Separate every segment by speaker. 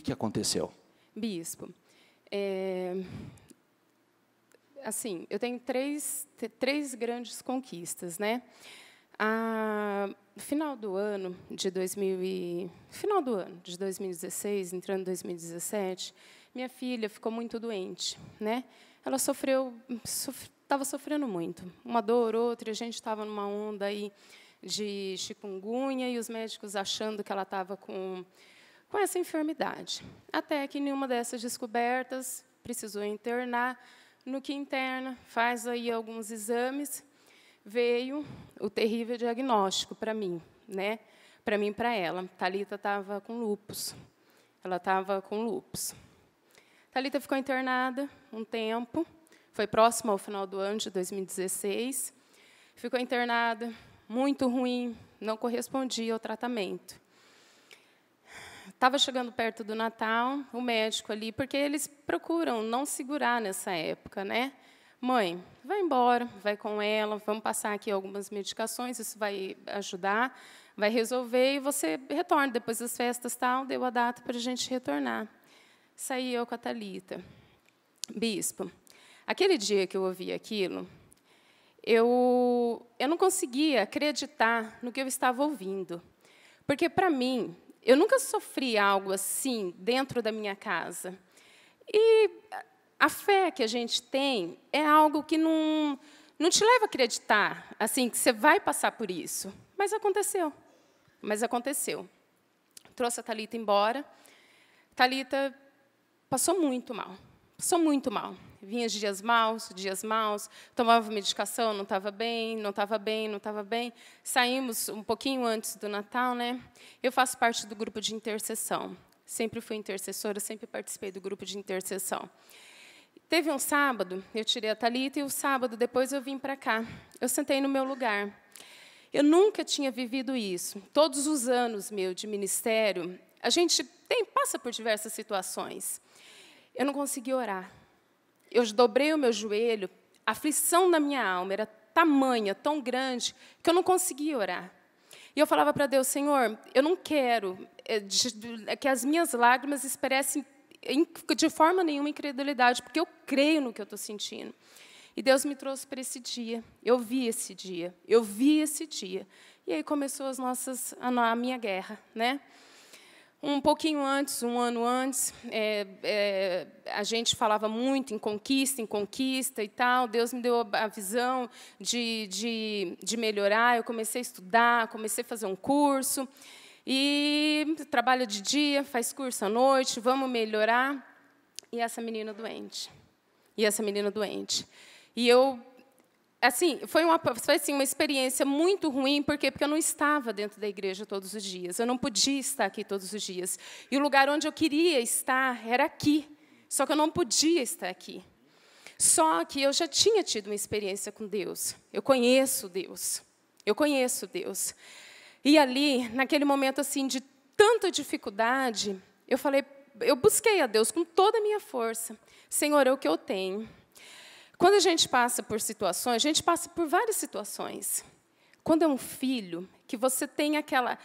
Speaker 1: que aconteceu?
Speaker 2: Bispo, assim, eu tenho três grandes conquistas, né? No final do ano de 2016, entrando em 2017, minha filha ficou muito doente, né? Ela estava sofrendo muito, uma dor, outra, a gente estava numa onda aí de chikungunya e os médicos achando que ela estava com essa enfermidade. Até que, em uma dessas descobertas, precisou internar. No que interna, faz aí alguns exames, veio o terrível diagnóstico para mim, né? Para mim e para ela. Thalita estava com lúpus. Ela estava com lúpus. Thalita ficou internada um tempo, foi próximo ao final do ano de 2016. Ficou internada, muito ruim, não correspondia ao tratamento. Estava chegando perto do Natal, o médico ali, porque eles procuram não segurar nessa época, né? Mãe, vai embora, vai com ela, vamos passar aqui algumas medicações, isso vai ajudar, vai resolver, e você retorna depois das festas, tal, deu a data para a gente retornar. Saí eu com a Thalita. Bispo, aquele dia que eu ouvi aquilo, eu não conseguia acreditar no que eu estava ouvindo, porque, para mim, eu nunca sofri algo assim dentro da minha casa. E a fé que a gente tem é algo que não te leva a acreditar assim, que você vai passar por isso. Mas aconteceu. Mas aconteceu. Trouxe a Thalita embora. Thalita passou muito mal. Passou muito mal. Vinha dias maus, tomava medicação, não estava bem, não estava bem, não estava bem. Saímos um pouquinho antes do Natal, né? Eu faço parte do grupo de intercessão. Sempre fui intercessora, sempre participei do grupo de intercessão. Teve um sábado, eu tirei a Thalita, e o sábado depois eu vim para cá. Eu sentei no meu lugar. Eu nunca tinha vivido isso. Todos os anos meu de ministério, a gente passa por diversas situações. Eu não conseguia orar. Eu dobrei o meu joelho, a aflição na minha alma era tamanha, tão grande, que eu não conseguia orar. E eu falava para Deus, Senhor, eu não quero que as minhas lágrimas expressem de forma nenhuma incredulidade, porque eu creio no que eu estou sentindo. E Deus me trouxe para esse dia. Eu vi esse dia. E aí começou a minha guerra, né? Um pouquinho antes, um ano antes, a gente falava muito em conquista e tal. Deus me deu a visão de melhorar. Eu comecei a estudar, comecei a fazer um curso. E trabalha de dia, faz curso à noite, vamos melhorar. E essa menina doente. E eu... Assim, foi uma experiência muito ruim, porque eu não estava dentro da igreja todos os dias. Eu não podia estar aqui todos os dias. E o lugar onde eu queria estar era aqui. Só que eu não podia estar aqui. Só que eu já tinha tido uma experiência com Deus. Eu conheço Deus. E ali, naquele momento assim de tanta dificuldade, eu busquei a Deus com toda a minha força. Senhor, é o que eu tenho. Quando a gente passa por situações, a gente passa por várias situações. Quando é um filho, que você tem aquela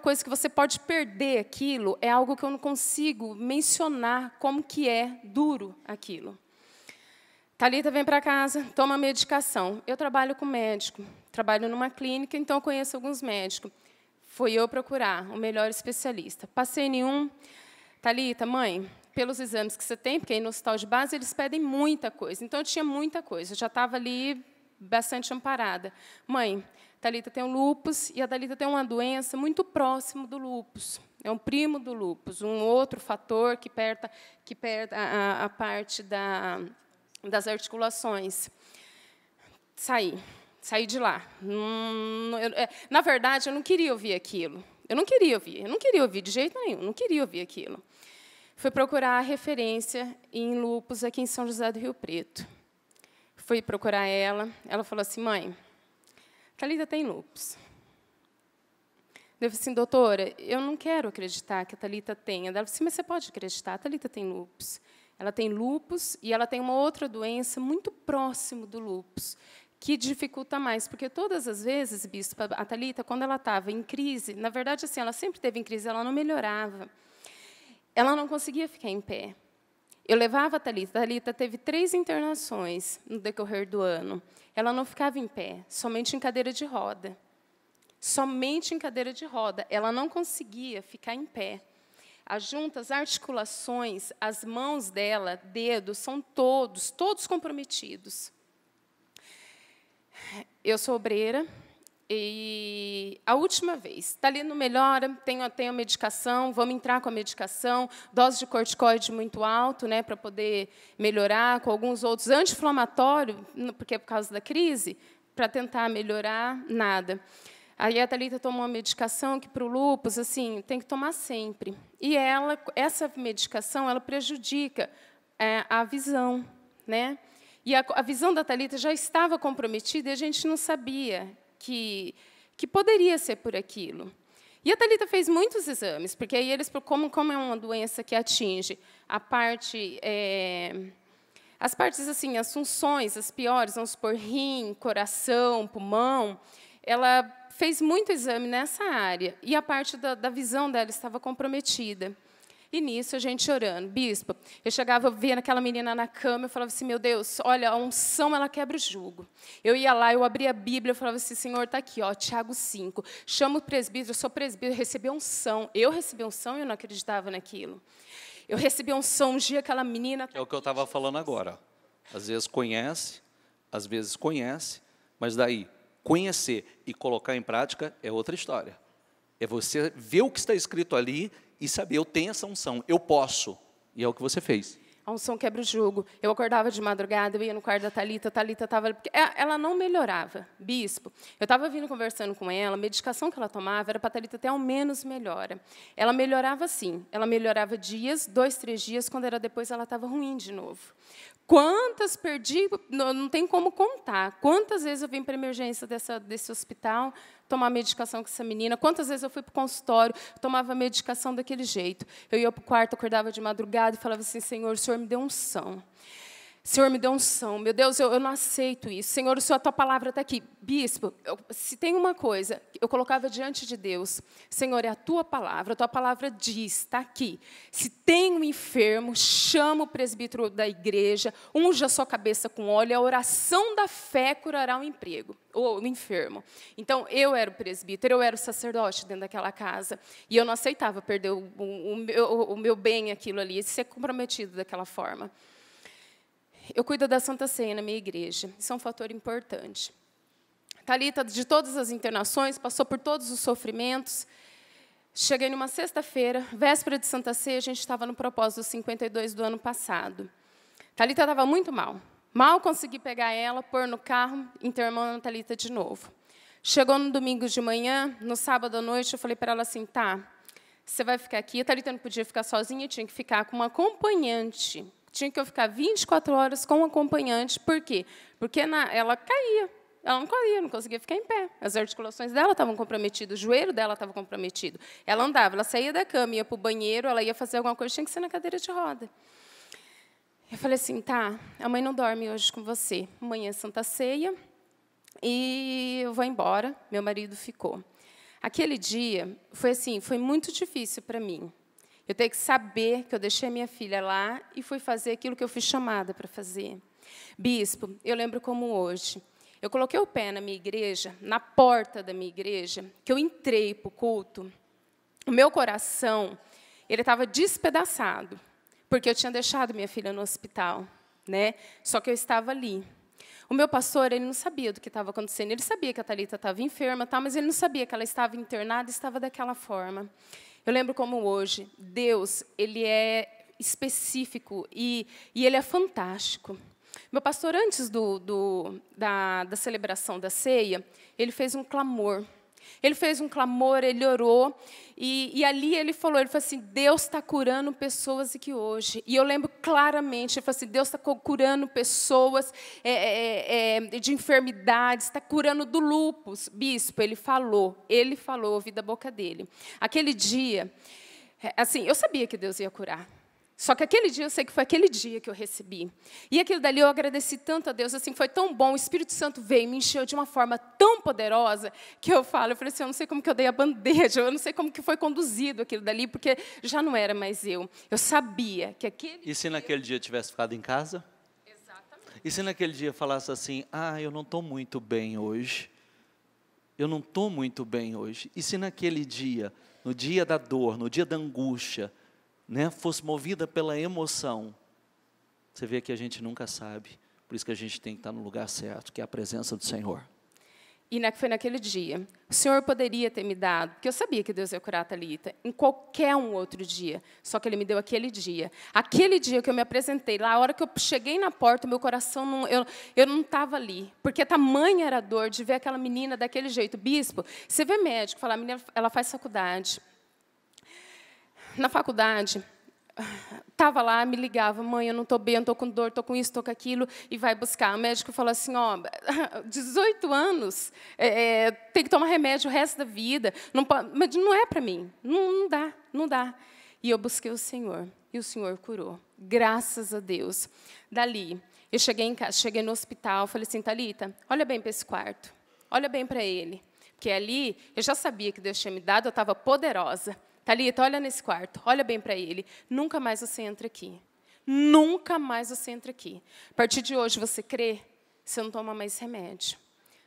Speaker 2: coisa que você pode perder aquilo, é algo que eu não consigo mencionar como que é duro aquilo. Thalita vem para casa, toma medicação. Eu trabalho com médico, trabalho numa clínica, então eu conheço alguns médicos. Fui eu procurar o melhor especialista. Passei em um. Thalita, mãe, pelos exames que você tem, porque aí no hospital de base eles pedem muita coisa. Então, eu tinha muita coisa, eu já estava ali bastante amparada. Mãe, Thalita tem o lúpus, e a Thalita tem uma doença muito próxima do lúpus. É um primo do lúpus, um outro fator que aperta a parte das articulações. Saí de lá. Na verdade, eu não queria ouvir aquilo. Eu não queria ouvir de jeito nenhum, não queria ouvir aquilo. Fui procurar a referência em lúpus aqui em São José do Rio Preto. Fui procurar ela falou assim, mãe, Thalita tem lúpus. Eu falei assim, doutora, eu não quero acreditar que a Thalita tenha. Ela falou assim, mas você pode acreditar, a Thalita tem lúpus. Ela tem lúpus e ela tem uma outra doença muito próximo do lúpus, que dificulta mais, porque todas as vezes, bispo, a Thalita, quando ela estava em crise, na verdade, assim, ela sempre esteve em crise, ela não melhorava. ela não conseguia ficar em pé. Eu levava a Thalita. A Thalita teve 3 internações no decorrer do ano. Ela não ficava em pé, somente em cadeira de roda. Somente em cadeira de roda. Ela não conseguia ficar em pé. As juntas, articulações, as mãos dela, dedos, são todos comprometidos. Eu sou obreira. E a última vez, está ali no melhora, tenho a medicação, vamos entrar com a medicação, dose de corticoide muito alto, né, para poder melhorar, com alguns outros anti-inflamatórios, porque é por causa da crise, para tentar melhorar, nada. Aí a Thalita tomou uma medicação que, para o lúpus, assim, tem que tomar sempre. E essa medicação ela prejudica a visão, né? E a visão da Thalita já estava comprometida e a gente não sabia que poderia ser por aquilo. E a Thalita fez muitos exames, porque aí eles, como é uma doença que atinge as partes assim, as funções, as piores, vamos supor, rim, coração, pulmão, ela fez muito exame nessa área, e a parte da visão dela estava comprometida. E nisso, a gente orando. Bispo, eu chegava, eu via aquela menina na cama, eu falava assim, meu Deus, olha, a unção, ela quebra o jugo. Eu ia lá, eu abria a Bíblia, eu falava assim, Senhor, está aqui, ó, Tiago 5. Chama o presbítero, eu sou presbítero, eu recebi unção. Eu recebi unção e eu não acreditava naquilo. Eu recebi unção, um dia aquela menina...
Speaker 1: É o que eu estava falando agora. Às vezes conhece, mas daí, conhecer e colocar em prática é outra história. É você ver o que está escrito ali e saber, eu tenho essa unção, eu posso. E é o que você fez.
Speaker 2: A unção quebra o jugo. Eu acordava de madrugada, eu ia no quarto da Thalita, a Thalita estava... Ela não melhorava, bispo. Eu estava vindo conversando com ela, a medicação que ela tomava era para a Thalita ter ao menos melhora. Ela melhorava sim, ela melhorava dias, 2, 3 dias, quando era depois ela estava ruim de novo. Quantas perdi, não tem como contar. Quantas vezes eu vim para a emergência desse hospital tomar medicação com essa menina, quantas vezes eu fui para o consultório, tomava medicação daquele jeito. Eu ia para o quarto, acordava de madrugada e falava assim, Senhor, o Senhor me deu unção. Senhor, me deu unção. Meu Deus, eu não aceito isso. Senhor, a tua palavra está aqui. Bispo, se tem uma coisa, eu colocava diante de Deus, Senhor, é a tua palavra diz, está aqui. Se tem um enfermo, chama o presbítero da igreja, unja a sua cabeça com óleo, a oração da fé curará o enfermo. Então, eu era o presbítero, eu era o sacerdote dentro daquela casa, e eu não aceitava perder o meu bem, aquilo ali, ser comprometido daquela forma. Eu cuido da Santa Ceia na minha igreja. Isso é um fator importante. Thalita, de todas as internações, passou por todos os sofrimentos. Cheguei numa sexta-feira, véspera de Santa Ceia, a gente estava no propósito 52 do ano passado. Thalita estava muito mal. Mal consegui pegar ela, pôr no carro, intermando a Thalita de novo. Chegou no domingo de manhã, no sábado à noite, eu falei para ela assim, tá, você vai ficar aqui. A Thalita não podia ficar sozinha, tinha que ficar com uma acompanhante. Tinha que eu ficar 24 horas com um acompanhante. Por quê? Porque ela caía. Ela não caía, não conseguia ficar em pé. As articulações dela estavam comprometidas, o joelho dela estava comprometido. Ela andava, ela saía da cama, ia para o banheiro, ela ia fazer alguma coisa, tinha que ser na cadeira de roda. Eu falei assim, tá, a mãe não dorme hoje com você. Amanhã é Santa Ceia e eu vou embora. Meu marido ficou. Aquele dia foi muito difícil para mim. Eu tenho que saber que eu deixei a minha filha lá e fui fazer aquilo que eu fui chamada para fazer. Bispo, eu lembro como hoje. Eu coloquei o pé na minha igreja, na porta da minha igreja, que eu entrei para o culto. O meu coração, ele estava despedaçado, porque eu tinha deixado minha filha no hospital, né? Só que eu estava ali. O meu pastor, ele não sabia do que estava acontecendo. Ele sabia que a Thalita estava enferma, mas ele não sabia que ela estava internada e estava daquela forma. Eu lembro como hoje, Deus, ele é específico e ele é fantástico. Meu pastor, antes da celebração da ceia, ele fez um clamor. Ele fez um clamor, ele orou, e ali ele falou assim, Deus está curando pessoas aqui hoje. E eu lembro claramente, ele falou assim, Deus está curando pessoas de enfermidades, está curando do lúpus. Bispo, ele falou, ouvi da boca dele. Aquele dia, assim, eu sabia que Deus ia curar. Só que aquele dia, eu sei que foi aquele dia que eu recebi. E aquilo dali eu agradeci tanto a Deus, assim, foi tão bom, o Espírito Santo veio e me encheu de uma forma tão poderosa, que eu falei assim, eu não sei como que eu dei a bandeja, eu não sei como que foi conduzido aquilo dali, porque já não era mais eu. Eu sabia que aquele
Speaker 1: E se naquele dia tivesse ficado em casa?
Speaker 2: Exatamente.
Speaker 1: E se naquele dia falasse assim, eu não estou muito bem hoje? Eu não estou muito bem hoje. E se naquele dia, no dia da dor, no dia da angústia, né, fosse movida pela emoção? Você vê que a gente nunca sabe. Por isso que a gente tem que estar no lugar certo, que é a presença do Senhor.
Speaker 2: E foi naquele dia. O Senhor poderia ter me dado, porque eu sabia que Deus ia curar a Thalita, em qualquer um outro dia. Só que Ele me deu aquele dia. Aquele dia que eu me apresentei, lá, a hora que eu cheguei na porta, meu coração, eu não estava ali. Porque tamanha era a dor de ver aquela menina daquele jeito. Bispo, você vê médico, fala, a menina, ela faz faculdade. Na faculdade, estava lá, me ligava, mãe, eu não estou bem, eu estou com dor, estou com isso, estou com aquilo, e vai buscar. O médico falou assim, 18 anos, tem que tomar remédio o resto da vida, mas não é para mim, não dá, não dá. E eu busquei o Senhor, e o Senhor curou, graças a Deus. Dali, eu cheguei em casa, cheguei no hospital, falei assim, Thalita, olha bem para esse quarto, olha bem para ele, porque ali, eu já sabia que Deus tinha me dado, eu estava poderosa. Thalita, olha nesse quarto, olha bem para ele. Nunca mais você entra aqui. Nunca mais você entra aqui. A partir de hoje, você crê, você não toma mais remédio.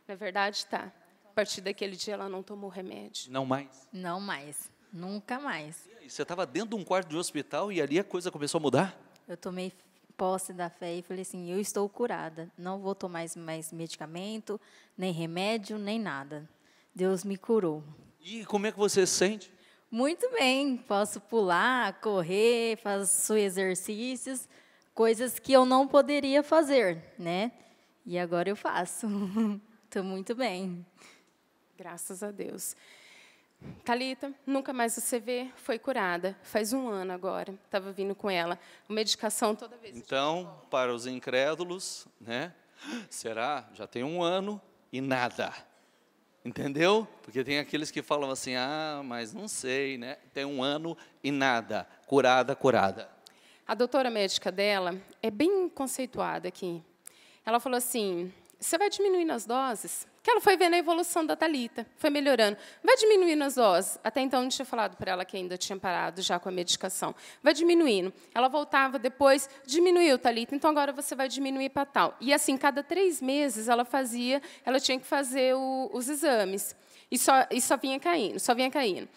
Speaker 2: Na verdade, tá. A partir daquele dia, ela não tomou remédio.
Speaker 1: Não mais?
Speaker 3: Não mais. Nunca mais.
Speaker 1: E você estava dentro de um quarto de hospital e ali a coisa começou a mudar?
Speaker 3: Eu tomei posse da fé e falei assim, eu estou curada. Não vou tomar mais medicamento, nem remédio, nem nada. Deus me curou.
Speaker 1: E como é que você se sente?
Speaker 3: Muito bem, posso pular, correr, faço exercícios, coisas que eu não poderia fazer, né? E agora eu faço. Estou muito bem.
Speaker 2: Graças a Deus. Thalita, nunca mais você vê, foi curada. Faz 1 ano agora, estava vindo com ela. A medicação toda vez.
Speaker 1: Então, para os incrédulos, né? Será? Já tem 1 ano e nada. Entendeu? Porque tem aqueles que falam assim, mas não sei, né? Tem 1 ano e nada. Curada, curada.
Speaker 2: A doutora médica dela é bem conceituada aqui. Ela falou assim, você vai diminuindo as doses? Que ela foi vendo a evolução da Thalita, foi melhorando. Vai diminuindo as doses. Até então, não tinha falado para ela que ainda tinha parado já com a medicação. Vai diminuindo. Ela voltava depois, diminuiu, Thalita, então agora você vai diminuir para tal. E assim, cada 3 meses ela tinha que fazer os exames. E só vinha caindo, só vinha caindo.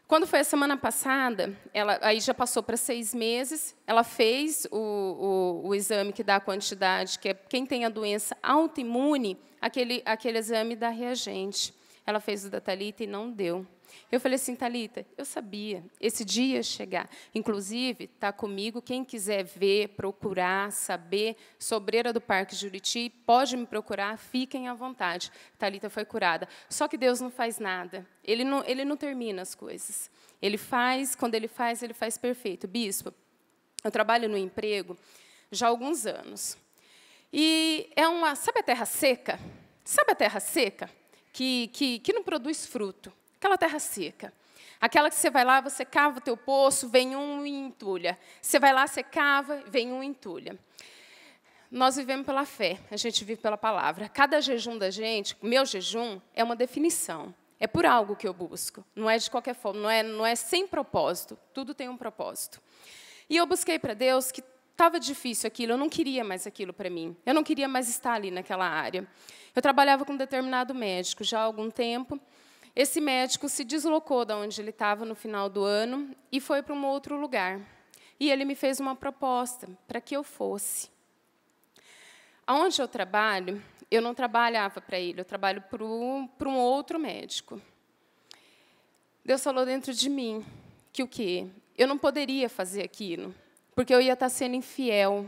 Speaker 2: Quando foi a semana passada, aí já passou para 6 meses, ela fez o exame que dá a quantidade, que é quem tem a doença autoimune, aquele exame dá reagente. Ela fez o da Thalita e não deu. Eu falei assim, Thalita, eu sabia, esse dia ia chegar. Inclusive, está comigo, quem quiser ver, procurar, saber, sobreira do Parque Juriti, pode me procurar, fiquem à vontade. Thalita foi curada. Só que Deus não faz nada. Ele não termina as coisas. Ele faz, quando ele faz perfeito. Bispo, eu trabalho no emprego já há alguns anos. E sabe a terra seca? Sabe a terra seca? Que não produz fruto. Aquela terra seca. Aquela que você vai lá, você cava o teu poço, vem um e entulha. Você vai lá, você cava, vem um e entulha. Nós vivemos pela fé, a gente vive pela palavra. Cada jejum da gente, meu jejum, é uma definição. É por algo que eu busco. Não é de qualquer forma, não é sem propósito. Tudo tem um propósito. E eu busquei para Deus que estava difícil aquilo, eu não queria mais aquilo para mim. Eu não queria mais estar ali naquela área. Eu trabalhava com um determinado médico já há algum tempo. Esse médico se deslocou de onde ele estava no final do ano e foi para um outro lugar. E ele me fez uma proposta para que eu fosse. Aonde eu trabalho, eu não trabalhava para ele, eu trabalho para um outro médico. Deus falou dentro de mim que o quê? Eu não poderia fazer aquilo, porque eu ia estar sendo infiel.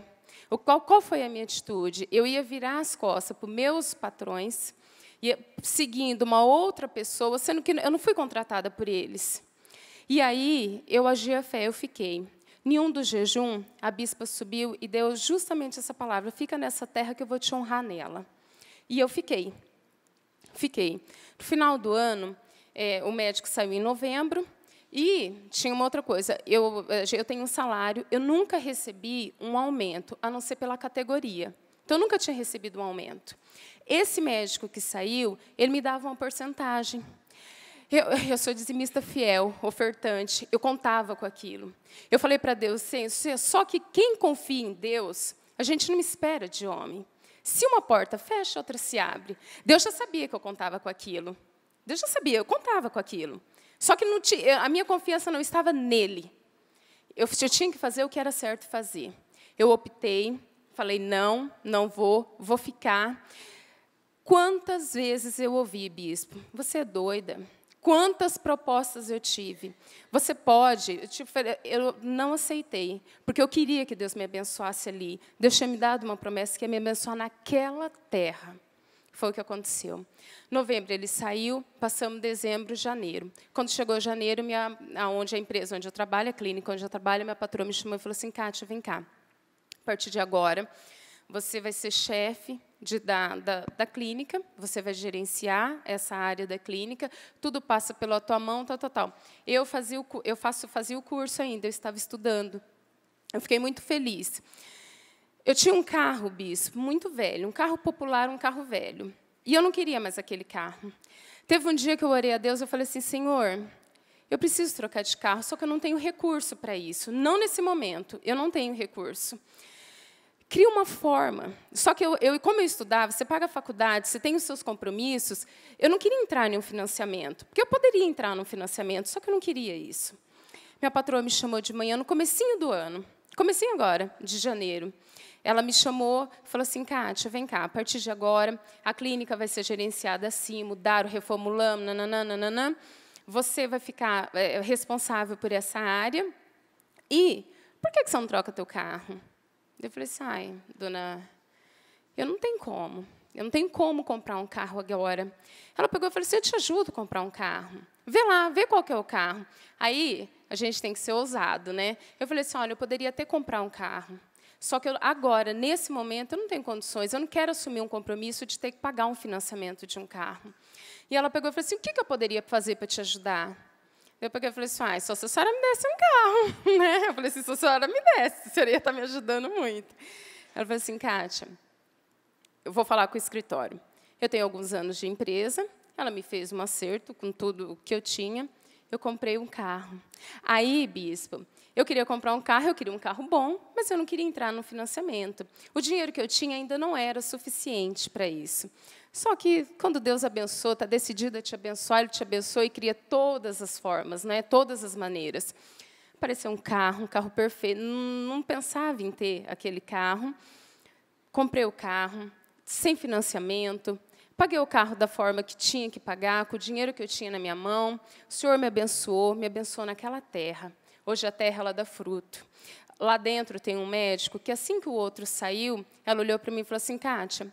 Speaker 2: Qual foi a minha atitude? Eu ia virar as costas para os meus patrões, seguindo uma outra pessoa, sendo que eu não fui contratada por eles. E aí, eu agi a fé, eu fiquei. Em um dos jejum, a bispa subiu e deu justamente essa palavra, fica nessa terra que eu vou te honrar nela. E eu fiquei. Fiquei. No final do ano, o médico saiu em novembro, E tinha uma outra coisa, eu tenho um salário, eu nunca recebi um aumento, a não ser pela categoria. Então, eu nunca tinha recebido um aumento. Esse médico que saiu, ele me dava uma porcentagem. Eu sou dizimista fiel, ofertante, eu contava com aquilo. Eu falei para Deus, só que quem confia em Deus, a gente não espera de homem. Se uma porta fecha, outra se abre. Deus já sabia que eu contava com aquilo. Deus já sabia, eu contava com aquilo. Só que a minha confiança não estava nele. Eu tinha que fazer o que era certo fazer. Eu optei, falei, não vou ficar. Quantas vezes eu ouvi, bispo, você é doida? Quantas propostas eu tive? Você pode? Eu não aceitei, porque eu queria que Deus me abençoasse ali. Deus tinha me dado uma promessa que ia me abençoar naquela terra. Foi o que aconteceu. Novembro ele saiu, passamos dezembro, janeiro. Quando chegou janeiro, a empresa onde eu trabalho, a clínica onde eu trabalho, minha patroa me chamou e falou assim, Kátia, vem cá. A partir de agora, você vai ser chefe da clínica, você vai gerenciar essa área da clínica, tudo passa pela tua mão, tal. Eu fazia o curso ainda, eu estava estudando. Eu fiquei muito feliz. Eu tinha um carro, bispo, muito velho, um carro popular, um carro velho. E eu não queria mais aquele carro. Teve um dia que eu orei a Deus, eu falei assim, Senhor, eu preciso trocar de carro, só que eu não tenho recurso para isso. Não nesse momento, eu não tenho recurso. Cria uma forma. Só que como eu estudava, você paga a faculdade, você tem os seus compromissos, eu não queria entrar em um financiamento, porque eu poderia entrar num financiamento, só que eu não queria isso. Minha patroa me chamou de manhã no comecinho do ano, comecinho agora, de janeiro. Ela me chamou, falou assim, Kátia, vem cá, a partir de agora, a clínica vai ser gerenciada assim, mudaram, reformulamos, nananana, você vai ficar responsável por essa área, e por que você não troca teu carro? Eu falei assim, dona, eu não tenho como comprar um carro agora. Ela pegou e falou assim, eu te ajudo a comprar um carro. Vê lá, vê qual que é o carro. Aí, a gente tem que ser ousado, né? Eu falei assim, olha, eu poderia até comprar um carro. Só que agora, nesse momento, eu não tenho condições, eu não quero assumir um compromisso de ter que pagar um financiamento de um carro. E ela pegou e falou assim, o que eu poderia fazer para te ajudar? Eu peguei e falei assim, só se a senhora me desse um carro. Né? Eu falei assim, se a senhora me desse, a senhora ia estar me ajudando muito. Ela falou assim, Kátia, eu vou falar com o escritório. Eu tenho alguns anos de empresa, ela me fez um acerto com tudo o que eu tinha, eu comprei um carro. Aí, bispo, eu queria comprar um carro, eu queria um carro bom, mas eu não queria entrar no financiamento. O dinheiro que eu tinha ainda não era suficiente para isso. Só que, quando Deus abençoa, está decidido a te abençoar, Ele te abençoa e cria todas as formas, né? Todas as maneiras. Apareceu um carro perfeito. Não pensava em ter aquele carro. Comprei o carro, sem financiamento. Paguei o carro da forma que tinha que pagar, com o dinheiro que eu tinha na minha mão. O Senhor me abençoou naquela terra. Hoje a terra ela dá fruto. Lá dentro tem um médico que, assim que o outro saiu, ela olhou para mim e falou assim, Kátia,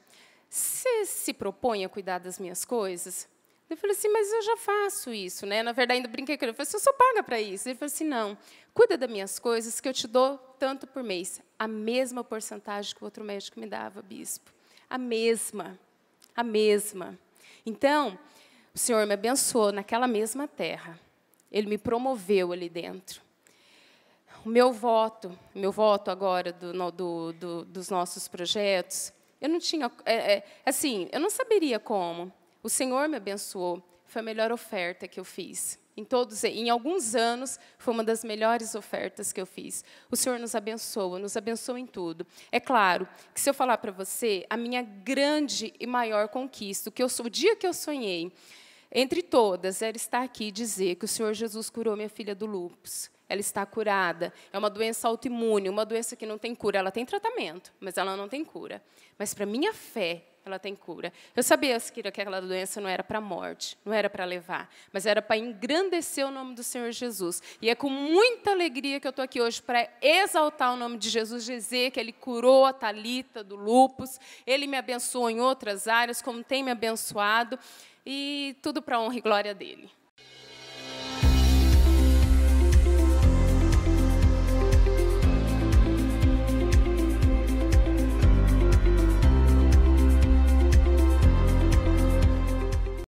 Speaker 2: você se propõe a cuidar das minhas coisas? Eu falei assim, mas eu já faço isso, né? Na verdade, ainda brinquei com ele. Eu falei assim, eu só paga para isso. Ele falou assim, não, cuida das minhas coisas que eu te dou tanto por mês. A mesma porcentagem que o outro médico me dava, bispo. A mesma. Então, o Senhor me abençoou naquela mesma terra. Ele me promoveu ali dentro. O meu voto agora dos nossos projetos, eu não tinha, assim, eu não saberia como. O Senhor me abençoou. Foi a melhor oferta que eu fiz. Em alguns anos, foi uma das melhores ofertas que eu fiz. O Senhor nos abençoa em tudo. É claro que, se eu falar para você, a minha grande e maior conquista, o dia que eu sonhei, entre todas, era estar aqui e dizer que o Senhor Jesus curou minha filha do lúpus. Ela está curada. É uma doença autoimune, uma doença que não tem cura. Ela tem tratamento, mas ela não tem cura. Mas, para minha fé, ela tem cura. Eu sabia que aquela doença não era para a morte, não era para levar, mas era para engrandecer o nome do Senhor Jesus. E é com muita alegria que eu estou aqui hoje para exaltar o nome de Jesus, dizer que Ele curou a Thalita do lúpus, Ele me abençoou em outras áreas, como tem me abençoado, e tudo para a honra e glória dEle.